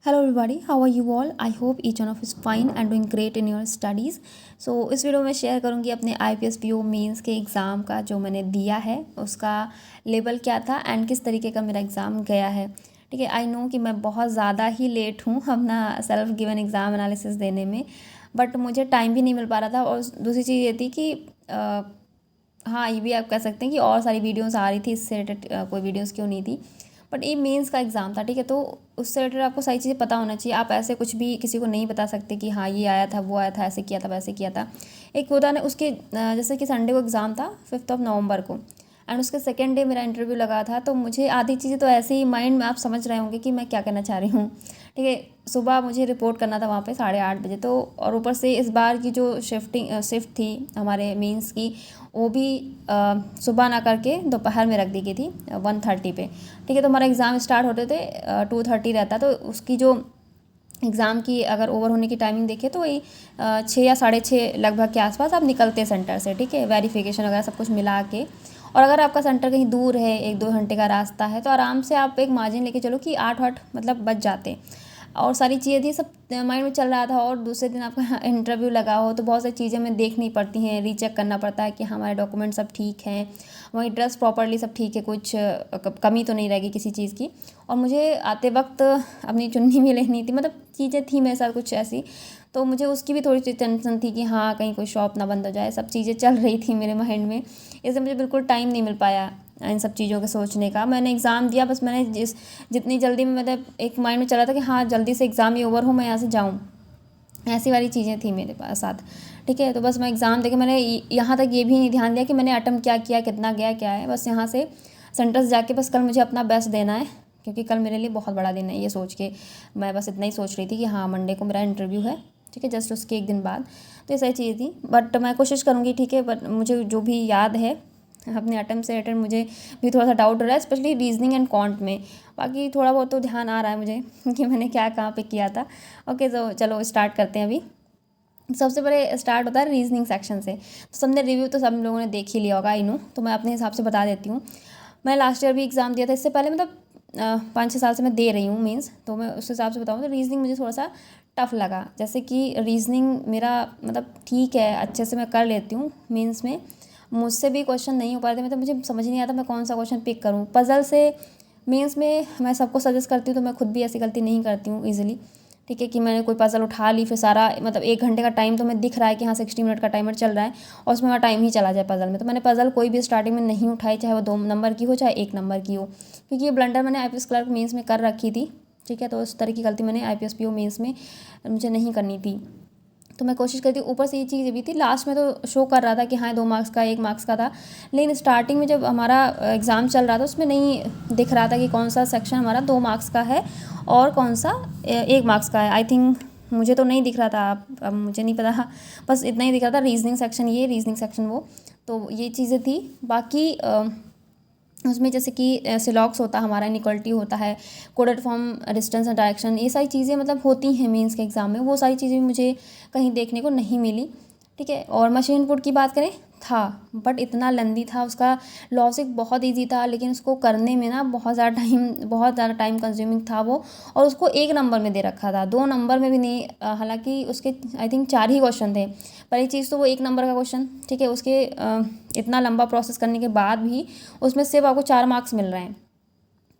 Hello everybody, how are you all? I hope each one of you is fine and doing great in your studies. So इस video में share करूँगी अपने IPS PO mains के exam का जो मैंने दिया है उसका लेवल क्या था एंड किस तरीके का मेरा एग्ज़ाम गया है। ठीक है, आई नो कि मैं बहुत ज़्यादा ही लेट हूँ अपना सेल्फ गिवन एग्ज़ाम एनालिसिस देने में, बट मुझे टाइम भी नहीं मिल पा रहा था। और दूसरी चीज़ ये थी कि हाँ, ये भी आप कह सकते हैं कि और सारी वीडियोस आ रही थी, इससे रिलेटेड कोई वीडियोस क्यों नहीं थी, बट ये मेंस का एग्ज़ाम था। ठीक है, तो उससे रिलेटेड आपको सारी चीज़ें पता होना चाहिए। आप ऐसे कुछ भी किसी को नहीं बता सकते कि हाँ ये आया था, वो आया था, ऐसे किया था, वैसे किया था। एक होता ना उसके जैसे कि संडे को एग्ज़ाम था 5 नवंबर को, एंड उसके सेकेंड डे मेरा इंटरव्यू लगा था। तो मुझे आधी चीज़ें तो ऐसे ही माइंड में, आप समझ रहे होंगे कि मैं क्या कहना चाह रही हूँ। ठीक है, सुबह मुझे रिपोर्ट करना था वहाँ पे 8:30 बजे, तो और ऊपर से इस बार की जो शिफ्ट थी हमारे मीन्स की, वो भी सुबह ना करके दोपहर में रख दी गई थी 1:30 पे। ठीक है, तो हमारा एग्ज़ाम स्टार्ट होते थे 2:30 रहता, तो उसकी जो एग्ज़ाम की अगर ओवर होने की टाइमिंग देखें तो वही 6 या 6:30 लगभग के आसपास आप निकलते सेंटर से। ठीक है, वेरिफिकेशन वगैरह सब कुछ मिला के। और अगर आपका सेंटर कहीं दूर है, 1-2 घंटे का रास्ता है, तो आराम से आप एक मार्जिन लेके चलो कि 8 मतलब बच जाते। और सारी चीज़ें थी, सब माइंड में चल रहा था। और दूसरे दिन आपका इंटरव्यू लगा हो तो बहुत सारी चीज़ें हमें देखनी पड़ती हैं, रीचेक करना पड़ता है कि हमारे डॉक्यूमेंट सब ठीक हैं, वही ड्रेस प्रॉपरली सब ठीक है, कुछ कमी तो नहीं रहेगी किसी चीज़ की। और मुझे आते वक्त अपनी चुन्नी भी लेनी थी, मतलब चीज़ें थी मेरे साथ कुछ ऐसी, तो मुझे उसकी भी थोड़ी सी टेंशन थी कि हाँ कहीं कोई शॉप ना बंद हो जाए। सब चीज़ें चल रही थी मेरे माइंड में, इसलिए मुझे बिल्कुल टाइम नहीं मिल पाया इन सब चीज़ों के सोचने का। मैंने एग्ज़ाम दिया, बस मैंने जितनी जल्दी में, मतलब एक माइंड में चला था कि हाँ जल्दी से एग्ज़ाम ही ओवर हो, मैं यहाँ से जाऊँ, ऐसी वाली चीज़ें थी मेरे पास साथ। ठीक है, तो बस मैं एग्ज़ाम देके मैंने यहाँ तक ये भी नहीं ध्यान दिया कि मैंने अटेम्प्ट क्या किया, कितना गया, क्या है। बस यहाँ से सेंटर्स जाके बस कल मुझे अपना बेस्ट देना है, क्योंकि कल मेरे लिए बहुत बड़ा दिन है। ये सोच के मैं बस इतना ही सोच रही थी कि हाँ मंडे को मेरा इंटरव्यू है। ठीक है, जस्ट उसके एक दिन बाद। तो ये सारी चीज़ें थी, बट मैं कोशिश करूँगी। ठीक है, बट मुझे जो भी याद है अपने अटेम्प्ट से रिलेटेड, मुझे भी थोड़ा सा डाउट हो रहा है, स्पेशली रीजनिंग एंड क्वांट में। बाकी थोड़ा बहुत तो ध्यान आ रहा है मुझे कि मैंने क्या कहाँ पे किया था। ओके, तो चलो स्टार्ट करते हैं अभी। सबसे पहले स्टार्ट होता है रीजनिंग सेक्शन से। तो सबने रिव्यू तो सब लोगों ने देख ही लिया होगा, आई नो, तो मैं अपने हिसाब से बता देती हूँ। मैं लास्ट ईयर भी एग्ज़ाम दिया था, इससे पहले मतलब 5-6 साल से मैं दे रही हूँ मीन्स, तो मैं उस हिसाब से बताऊँ तो रीजनिंग मुझे थोड़ा सा टफ लगा। जैसे कि रीजनिंग मेरा मतलब ठीक है, अच्छे से मैं कर लेती हूँ मीन्स में, मुझसे भी क्वेश्चन नहीं हो पा रहे थे, मतलब मुझे समझ नहीं आता मैं कौन सा क्वेश्चन पिक करूँ। पजल से मीन्स में मैं सबको सजेस्ट करती हूँ, तो मैं खुद भी ऐसी गलती नहीं करती हूँ ईजिली। ठीक है, कि मैंने कोई पजल उठा ली, फिर सारा मतलब 1 घंटे का टाइम तो मैं दिख रहा है कि हाँ 60 मिनट का टाइमर चल रहा है, और उसमें मेरा टाइम ही चला जाए पजल में। तो मैंने पजल कोई भी स्टार्टिंग में नहीं उठाई, चाहे वो 2 नंबर की हो चाहे 1 नंबर की हो, क्योंकि ये ब्लंडर मैंने IPS क्लर्क मेंस में कर रखी थी। ठीक है, तो उस तरह की गलती मैंने IPS PO मेंस में मुझे नहीं करनी थी। तो मैं कोशिश करती हूँ। ऊपर से ये चीज़ भी थी, लास्ट में तो शो कर रहा था कि हाँ 2 मार्क्स का, 1 मार्क्स का था, लेकिन स्टार्टिंग में जब हमारा एग्ज़ाम चल रहा था उसमें नहीं दिख रहा था कि कौन सा सेक्शन हमारा 2 मार्क्स का है और कौन सा 1 मार्क्स का है। आई थिंक मुझे तो नहीं दिख रहा था, अब मुझे नहीं पता, बस इतना ही दिख रहा था, रीजनिंग सेक्शन ये, रीजनिंग सेक्शन वो। तो ये चीज़ें थी। बाकी उसमें जैसे कि सिलॉक्स होता है हमारा, इनइक्वालिटी होता है, coded form, distance and direction, ये सारी चीज़ें मतलब होती हैं मीन्स के एग्ज़ाम में, वो सारी चीज़ें मुझे कहीं देखने को नहीं मिली। ठीक है, और मशीन इनपुट की बात करें, था बट इतना लेंदी था, उसका लॉजिक बहुत इजी था, लेकिन उसको करने में ना बहुत ज़्यादा टाइम कंज्यूमिंग था वो। और उसको 1 नंबर में दे रखा था, 2 नंबर में भी नहीं। हालांकि उसके आई थिंक 4 ही क्वेश्चन थे। पहली चीज़ तो वो 1 नंबर का क्वेश्चन, ठीक है, उसके इतना लंबा प्रोसेस करने के बाद भी उसमें सिर्फ आपको 4 मार्क्स मिल रहे हैं।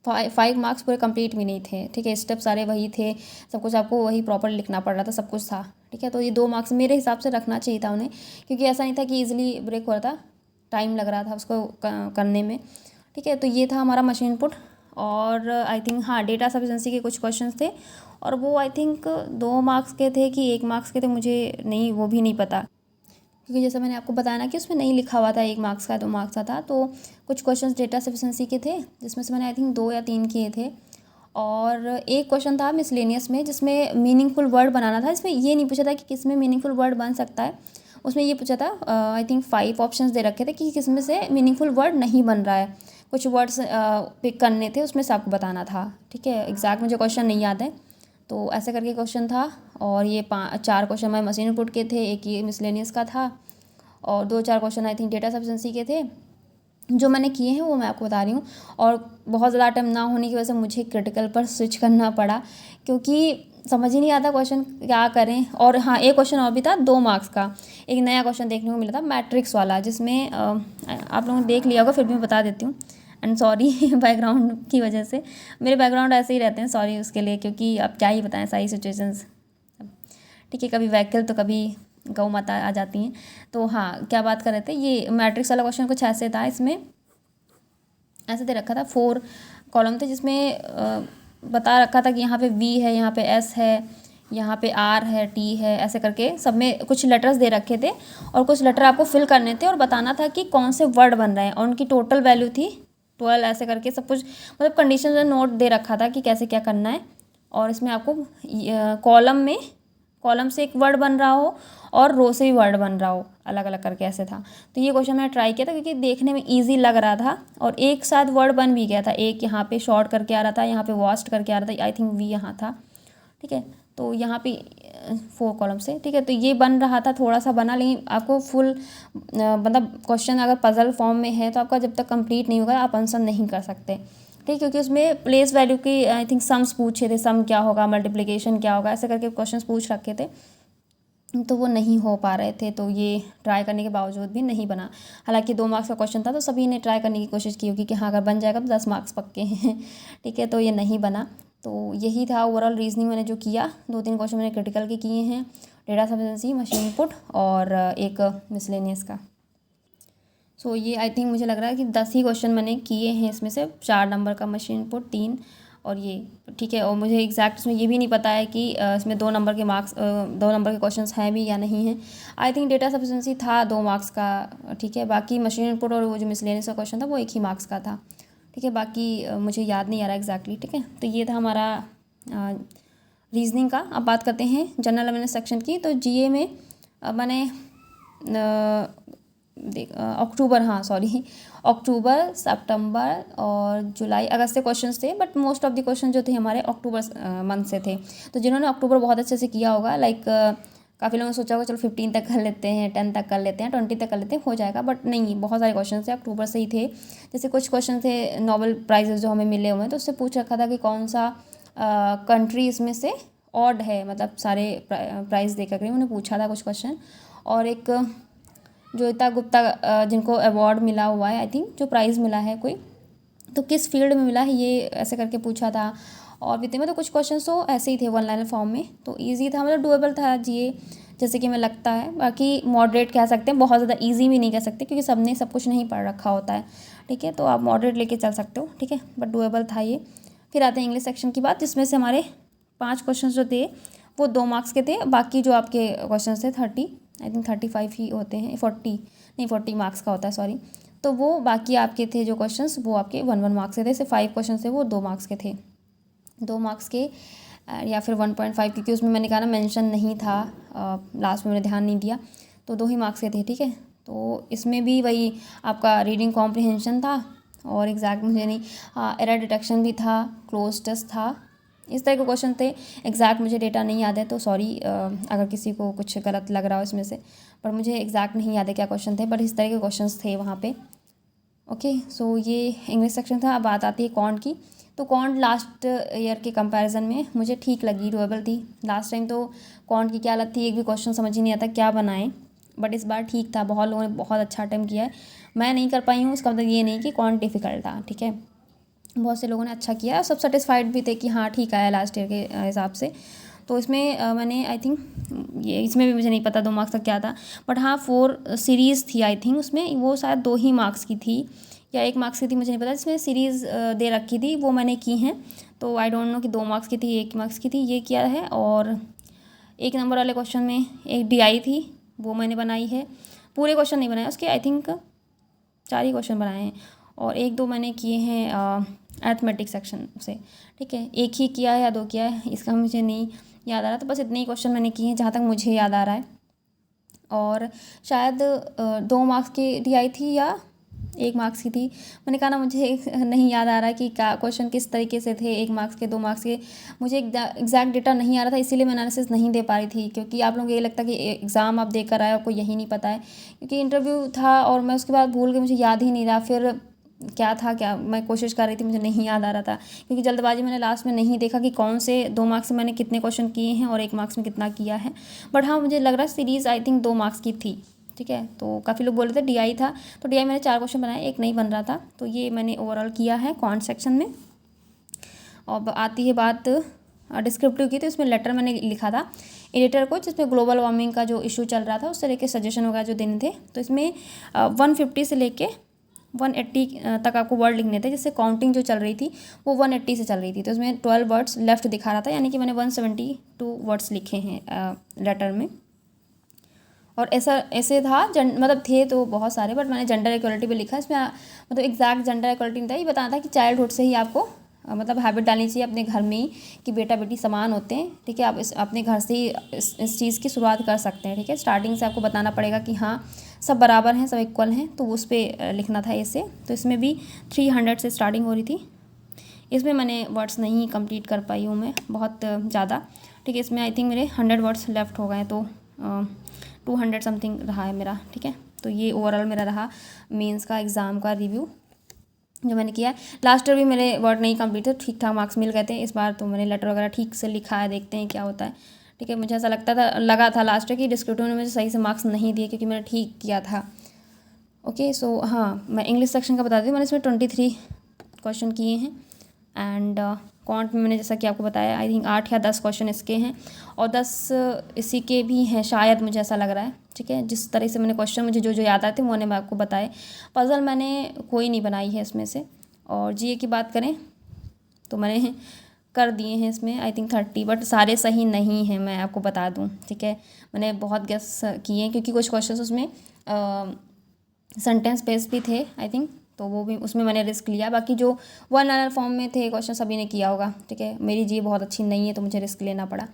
5 मार्क्स पूरे कंप्लीट भी नहीं थे। ठीक है, स्टेप सारे वही थे, सब कुछ आपको वही प्रॉपर लिखना पड़ रहा था, सब कुछ था। ठीक है, तो ये 2 मार्क्स मेरे हिसाब से रखना चाहिए था उन्हें, क्योंकि ऐसा नहीं था कि ईजिली ब्रेक हो रहा था, टाइम लग रहा था उसको करने में। ठीक है, तो ये था हमारा मशीन इनपुट। और आई थिंक हाँ डेटा सफिशेंसी के कुछ क्वेश्चंस थे, और वो आई थिंक 2 मार्क्स के थे कि 1 मार्क्स के थे, मुझे नहीं, वो भी नहीं पता, क्योंकि जैसा मैंने आपको बताया ना कि उसमें नहीं लिखा हुआ था 1 मार्क्स का 2 मार्क्स का था। तो कुछ क्वेश्चंस डेटा सफिशेंसी के थे, जिसमें से मैंने आई थिंक 2 या 3 किए थे। और एक क्वेश्चन था मिसलेनियस में, जिसमें मीनिंगफुल वर्ड बनाना था। इसमें ये नहीं पूछा था कि किस में मीनिंगफुल वर्ड बन सकता है, उसमें ये पूछा था, आई थिंक 5 ऑप्शंस दे रखे थे कि किस में से मीनिंगफुल वर्ड नहीं बन रहा है। कुछ वर्ड्स पिक करने थे, उसमें से आपको बताना था। ठीक है, एग्जैक्ट मुझे क्वेश्चन नहीं याद है, तो ऐसे करके क्वेश्चन था। और ये 4 क्वेश्चन मैं मशीन इनपुट के थे, एक ये मिसलेनियस का था, और 2-4 question I think data sufficiency के थे। जो मैंने किए हैं वो मैं आपको बता रही हूँ। और बहुत ज़्यादा टाइम ना होने की वजह से मुझे क्रिटिकल पर स्विच करना पड़ा, क्योंकि समझ ही नहीं आता क्वेश्चन क्या करें। और हाँ, एक क्वेश्चन और भी था 2 मार्क्स का, एक नया क्वेश्चन देखने को मिला था मैट्रिक्स वाला, जिसमें आप लोगों ने देख लिया होगा, फिर भी मैं बता देती हूँ। एंड सॉरी बैकग्राउंड की वजह से, मेरे बैकग्राउंड ऐसे ही रहते हैं, सॉरी उसके लिए, क्योंकि अब क्या ही बताएं सारी सिचुएशंस। ठीक है, कभी व्हीकल तो कभी गौ माता आ जाती हैं। तो हाँ, क्या बात कर रहे थे, ये मैट्रिक्स वाला क्वेश्चन कुछ ऐसे था, इसमें ऐसे दे रखा था 4 कॉलम थे, जिसमें बता रखा था कि यहाँ पे V है, यहाँ पे S है, यहाँ पे R है, T है, ऐसे करके सब में कुछ लेटर्स दे रखे थे, और कुछ लेटर आपको फिल करने थे और बताना था कि कौन से वर्ड बन रहे हैं, और उनकी टोटल वैल्यू थी 12, ऐसे करके सब कुछ, मतलब कंडीशन में नोट दे रखा था कि कैसे क्या करना है। और इसमें आपको कॉलम से एक वर्ड बन रहा हो और रो से भी वर्ड बन रहा हो, अलग अलग करके ऐसे था। तो ये क्वेश्चन मैंने ट्राई किया था, क्योंकि देखने में इजी लग रहा था, और एक साथ वर्ड बन भी गया था, एक यहाँ पे शॉर्ट करके आ रहा था, यहाँ पे वास्ट करके आ रहा था, आई थिंक वी यहाँ था। ठीक है, तो यहाँ पे 4 कॉलम से, ठीक है, तो ये बन रहा था, थोड़ा सा बना, लेकिन आपको फुल मतलब क्वेश्चन अगर पजल फॉर्म में है तो आपका जब तक कंप्लीट नहीं होगा आप आंसर नहीं कर सकते। ठीक, क्योंकि उसमें प्लेस वैल्यू की आई थिंक सम्स पूछे थे, सम क्या होगा, मल्टीप्लिकेशन क्या होगा, ऐसे करके क्वेश्चंस पूछ रखे थे, तो वो नहीं हो पा रहे थे, तो ये ट्राई करने के बावजूद भी नहीं बना। हालांकि 2 मार्क्स का क्वेश्चन था, तो सभी ने ट्राई करने की कोशिश की होगी कि हाँ अगर बन जाएगा तो 10 मार्क्स पक्के हैं। ठीक है, तो ये नहीं बना। तो यही था ओवरऑल रीजनिंग मैंने जो किया। 2-3 क्वेश्चन मैंने क्रिटिकल के किए हैं, डेटा सफिशिएंसी, मशीन इनपुट, और एक मिसलेनियस का। सो ये आई थिंक मुझे लग रहा है कि 10 ही क्वेश्चन मैंने किए हैं, इसमें से 4 नंबर का मशीन इनपुट, 3 और ये। ठीक है, और मुझे एग्जैक्ट इसमें ये भी नहीं पता है कि इसमें 2 नंबर के मार्क्स 2 नंबर के क्वेश्चंस हैं भी या नहीं हैं। आई थिंक डेटा सफिशिएंसी था 2 मार्क्स का। ठीक है, बाकी मशीन इनपुट और वो जो मिसलेनियस का क्वेश्चन था वो 1 ही मार्क्स का था। ठीक है, बाकी मुझे याद नहीं आ रहा एग्जैक्टली। ठीक है, तो ये था हमारा रीजनिंग का। अब बात करते हैं जनरल अवेयरनेस सेक्शन की। तो जीए में मैंने अक्टूबर, हाँ सॉरी, अक्टूबर, सितंबर और जुलाई, अगस्त से क्वेश्चंस थे, but most of the question जो थे हमारे अक्टूबर मंथ से थे। तो जिन्होंने अक्टूबर बहुत अच्छे से किया होगा, लाइक काफ़ी लोगों ने सोचा होगा चलो 15 तक कर लेते हैं, 10 तक कर लेते हैं, 20 तक कर लेते हैं, हो जाएगा, बट नहीं, बहुत सारे क्वेश्चन थे अक्टूबर से ही थे। जैसे कुछ क्वेश्चन थे नोबेल प्राइजेज जो हमें मिले हुए हैं, तो उससे पूछ रखा था कि कौन सा कंट्री इसमें से ऑड है, मतलब सारे प्राइज़ दे करके उन्होंने पूछा था कुछ क्वेश्चन। और एक जोयिता गुप्ता जिनको अवार्ड मिला हुआ है, आई थिंक जो प्राइज़ मिला है कोई, तो किस फील्ड में मिला है ये ऐसे करके पूछा था। और भी थे, मतलब कुछ क्वेश्चन तो ऐसे ही थे 1 लाइनर फॉर्म में, तो इजी था, मतलब डुएबल था जीए, जैसे कि हमें लगता है। बाकी मॉडरेट कह सकते हैं, बहुत ज़्यादा इजी भी नहीं कह सकते, क्योंकि सबने सब कुछ नहीं पढ़ रखा होता है। ठीक है, तो आप मॉडरेट लेके चल सकते हो। ठीक है, बट डुएबल था ये। फिर आते हैं इंग्लिश सेक्शन की बात, जिसमें से हमारे 5 क्वेश्चन जो थे वो 2 मार्क्स के थे, बाकी जो आपके क्वेश्चन थे 30, आई थिंक 35 ही होते हैं, 40 मार्क्स का होता है, सॉरी। तो वो बाकी आपके थे जो क्वेश्चंस वो आपके 1 मार्क्स के थे। से 5 क्वेश्चन थे वो 2 मार्क्स के थे, 2 मार्क्स के, या फिर 1.5, क्योंकि उसमें मैंने कहा ना मेंशन नहीं था, लास्ट में मैंने ध्यान नहीं दिया, तो 2 ही मार्क्स के थे। ठीक है, तो इसमें भी वही आपका रीडिंग कॉम्प्रिहेंशन था, और एग्जैक्ट मुझे नहीं, हाँ एरर डिटेक्शन भी था, क्लोज टेस्ट था, इस तरह के क्वेश्चन थे। एग्जैक्ट मुझे डेटा नहीं याद है, तो सॉरी अगर किसी को कुछ गलत लग रहा हो इसमें से, पर मुझे एग्जैक्ट नहीं याद है क्या क्वेश्चन थे, बट इस तरह के क्वेश्चंस थे वहाँ पे। ओके, सो ये इंग्लिश सेक्शन था। अब बात आती है कॉन्ट की। तो कॉन्ट लास्ट ईयर के कंपैरिजन में मुझे ठीक लगी, डुएबल थी। लास्ट टाइम तो कॉन्ट की क्या हालत थी, एक भी क्वेश्चन समझ ही नहीं आता क्या बनाएं, बट इस बार ठीक था, बहुत लोगों ने बहुत अच्छा अटेम्प्ट किया है। मैं नहीं कर पाई हूँ, इसका मतलब ये नहीं कि कॉन्ट डिफ़िकल्ट था। ठीक है, बहुत से लोगों ने अच्छा किया और सब सेटिस्फाइड भी थे कि हाँ ठीक आया लास्ट ईयर के हिसाब से। तो इसमें मैंने आई थिंक ये, इसमें भी मुझे नहीं पता 2 मार्क्स का क्या था, बट हाँ 4 सीरीज़ थी आई थिंक, उसमें वो शायद 2 ही मार्क्स की थी या 1 मार्क्स की थी, मुझे नहीं पता। इसमें सीरीज़ दे रखी थी, वो मैंने की हैं, तो आई डोंट नो कि 2 मार्क्स की थी 1 मार्क्स की थी, ये किया है। और 1 नंबर वाले क्वेश्चन में एक DI थी, वो मैंने बनाई है। पूरे क्वेश्चन नहीं बनाए उसके, आई थिंक 4 ही क्वेश्चन बनाए हैं, और 1-2 मैंने किए हैं अरिथमेटिक सेक्शन से। ठीक है, 1 ही किया है या 2 किया है इसका मुझे नहीं याद आ रहा, तो बस इतने ही क्वेश्चन मैंने किए हैं जहाँ तक मुझे याद आ रहा है। और शायद 2 मार्क्स की DI थी या 1 मार्क्स की थी, मैंने कहा ना मुझे नहीं याद आ रहा कि क्या क्वेश्चन किस तरीके से थे, 1 मार्क्स के 2 मार्क्स के, मुझे एग्जैक्ट डेटा नहीं आ रहा था, इसीलिए मैं एनालिसिस नहीं दे पा रही थी। क्योंकि आप लोगों को ये लगता कि एग्ज़ाम आप देकर आए, आपको यही नहीं पता है, क्योंकि इंटरव्यू था और मैं उसके बाद भूल गई, मुझे याद ही नहीं रहा। फिर क्या था, क्या मैं कोशिश कर रही थी, मुझे नहीं याद आ रहा था, क्योंकि जल्दबाजी मैंने लास्ट में नहीं देखा कि कौन से 2 मार्क्स में मैंने कितने क्वेश्चन किए हैं और 1 मार्क्स में कितना किया है। बट हाँ, मुझे लग रहा है सीरीज़ आई थिंक 2 मार्क्स की थी, ठीक है। तो काफ़ी लोग बोल रहे थे DI था, तो DI मैंने 4 क्वेश्चन बनाए, एक नहीं बन रहा था, तो ये मैंने ओवरऑल किया है कॉन्ट सेक्शन में। अब आती है बात डिस्क्रिप्टिव की, तो इसमें लेटर मैंने लिखा था एडिटर को, जिसमें ग्लोबल वार्मिंग का जो इशू चल रहा था उससे लेके सजेशन वगैरह जो देने थे। तो इसमें 150 से लेके 180 तक आपको वर्ड लिखने थे, जिससे काउंटिंग जो चल रही थी वो 180 से चल रही थी। तो इसमें 12 वर्ड्स लेफ्ट दिखा रहा था, यानी कि मैंने 172 वर्ड्स लिखे हैं लेटर में। और ऐसे था मतलब थे तो बहुत सारे, बट मैंने जेंडर इक्वलिटी पे लिखा। इसमें मतलब एग्जैक्ट जेंडर इक्वलिटी नहीं था, ये बताना था कि चाइल्डहुड से ही आपको मतलब हैबिट डालनी चाहिए अपने घर में ही कि बेटा बेटी समान होते हैं, ठीक है। आप अपने घर से ही इस चीज़ की शुरुआत कर सकते हैं, ठीक है। स्टार्टिंग से आपको बताना पड़ेगा कि हाँ सब बराबर हैं, सब इक्वल हैं, तो उस पर लिखना था ऐसे। तो इसमें भी 300 से स्टार्टिंग हो रही थी। इसमें मैंने वर्ड्स नहीं कंप्लीट कर पाई हूँ मैं बहुत ज़्यादा, ठीक है। इसमें आई थिंक मेरे 100 वर्ड्स लेफ्ट हो गए, तो 200 समथिंग रहा है मेरा, ठीक है। तो ये ओवरऑल मेरा रहा मेंस का एग्ज़ाम का रिव्यू जो मैंने किया है। लास्ट ईयर भी मेरे वर्ड नहीं कंप्लीट थे, ठीक ठाक मार्क्स मिल गए थे। इस बार तो मैंने लेटर वगैरह ठीक से लिखा है, देखते हैं क्या होता है, ठीक है। मुझे ऐसा लगा था लास्ट ईयर कि डिस्क्रिप्टिव ने मुझे सही से मार्क्स नहीं दिए, क्योंकि मैंने ठीक किया था। ओके, सो हाँ, मैं इंग्लिश सेक्शन का बता दी हूँ। मैंने इसमें 23 क्वेश्चन किए हैं, एंड कॉन्ट में मैंने जैसा कि आपको बताया आई थिंक 8 या 10 क्वेश्चन इसके हैं, और 10 इसी के भी हैं शायद, मुझे ऐसा लग रहा है, ठीक है। जिस तरह से मैंने क्वेश्चन मुझे जो याद आते हैं वो मैं आपको बताए। पजल मैंने कोई नहीं बनाई है इसमें से। और GA की बात करें तो मैंने कर दिए हैं इसमें आई थिंक 30, बट सारे सही नहीं हैं, मैं आपको बता दूं, ठीक है। मैंने बहुत गेस किए हैं, क्योंकि कुछ क्वेश्चन उसमें सेंटेंस बेस्ड भी थे आई थिंक, तो वो भी उसमें मैंने रिस्क लिया। बाकी जो 1 लाइनर फॉर्म में थे क्वेश्चन सभी ने किया होगा, ठीक है। मेरी GA बहुत अच्छी नहीं है, तो मुझे रिस्क लेना पड़ा,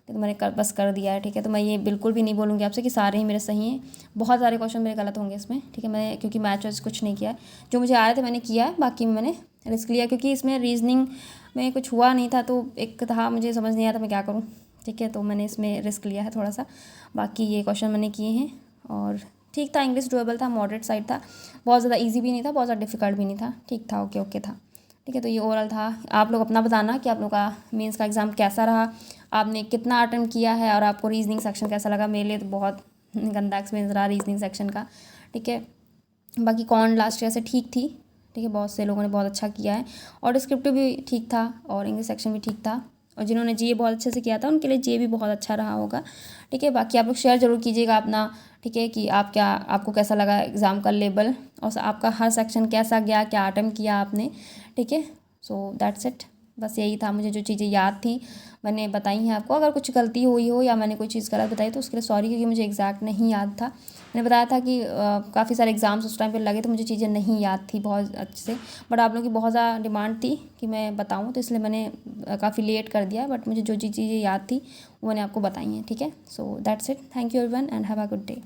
तो मैंने बस कर दिया है, ठीक है। तो मैं ये बिल्कुल भी नहीं बोलूँगी आपसे कि सारे ही मेरे सही हैं, बहुत सारे क्वेश्चन मेरे गलत होंगे इसमें, ठीक है। मैं क्योंकि मैच वैच कुछ नहीं किया है, जो मुझे आ रहे थे मैंने किया है, बाकी में मैंने रिस्क लिया, क्योंकि इसमें रीजनिंग में कुछ हुआ नहीं था, तो एक था मुझे समझ नहीं आया था मैं क्या करूँ, ठीक है। तो मैंने इसमें रिस्क लिया है थोड़ा सा। बाकी ये क्वेश्चन मैंने किए हैं, और ठीक था, इंग्लिश डुएबल था, मॉडरेट साइड था, बहुत ज़्यादा ईजी भी नहीं था, बहुत ज़्यादा डिफिकल्ट भी नहीं था, ठीक था, ओके ओके था, ठीक है। तो ये ओवरऑल था। आप लोग अपना बताना कि आप लोग का मेंस का एग्ज़ाम कैसा रहा, आपने कितना अटेम्प्ट किया है, और आपको रीजनिंग सेक्शन कैसा लगा। मेरे लिए तो बहुत गंदा एक्सपीरियंस रहा रीजनिंग सेक्शन का, ठीक है। बाकी कौन लास्ट ईयर से ठीक थी, ठीक है, बहुत से लोगों ने बहुत अच्छा किया है, और डिस्क्रिप्टिव भी ठीक था, और इंग्लिश सेक्शन भी ठीक था, और जिन्होंने GA बहुत अच्छे से किया था उनके लिए GA भी बहुत अच्छा रहा होगा, ठीक है। बाकी आप लोग शेयर जरूर कीजिएगा अपना, ठीक है, कि आपको कैसा लगा एग्ज़ाम का लेवल, और आपका हर सेक्शन कैसा गया, क्या अटेम्प्ट किया आपने, ठीक है। सो दैट्स इट, बस यही था। मुझे जो चीज़ें याद थी मैंने बताई हैं आपको। अगर कुछ गलती हुई हो या मैंने कोई चीज़ गलत बताई तो उसके लिए सॉरी, क्योंकि मुझे एग्जैक्ट नहीं याद था। मैंने बताया था कि काफ़ी सारे एग्ज़ाम्स उस टाइम पे लगे, तो मुझे चीज़ें नहीं याद थी बहुत अच्छे से, बट आप लोगों की बहुत ज़्यादा डिमांड थी कि मैं बताऊँ, तो इसलिए मैंने काफ़ी लेट कर दिया, बट मुझे जो चीज़ें याद थी वो मैंने आपको बताई हैं, ठीक है। So that's it, thank you everyone and have a good day.